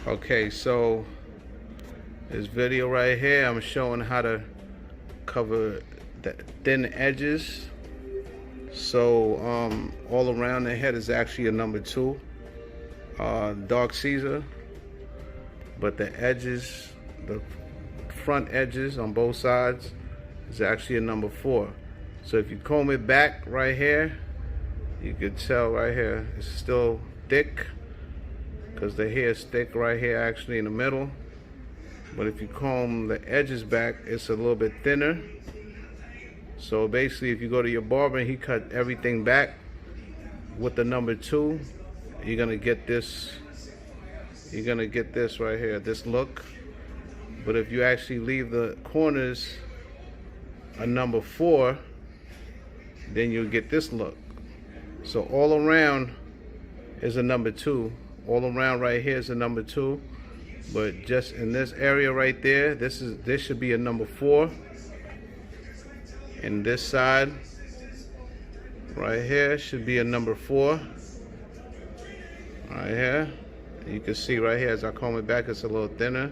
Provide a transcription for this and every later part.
Okay, so this video right here, I'm showing how to cover the thin edges. So all around the head is actually a number 2, dark Caesar, but the edges, the front edges on both sides is actually a number 4. So if you comb it back right here, you can tell right here it's still thick because the hair is thick right here actually in the middle. But if you comb the edges back, it's a little bit thinner. So basically, if you go to your barber and he cut everything back with the number 2, you're gonna get this. You're gonna get this right here, this look. But if you actually leave the corners a number 4, then you'll get this look. So all around is a number 2. All around right here is a number 2. But just in this area right there, this should be a number 4. And this side right here should be a number 4. Right here. You can see right here as I comb it back, it's a little thinner.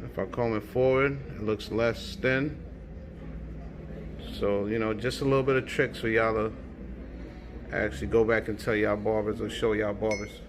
If I comb it forward, it looks less thin. So, you know, just a little bit of tricks for y'all to actually go back and tell y'all barbers or show y'all barbers.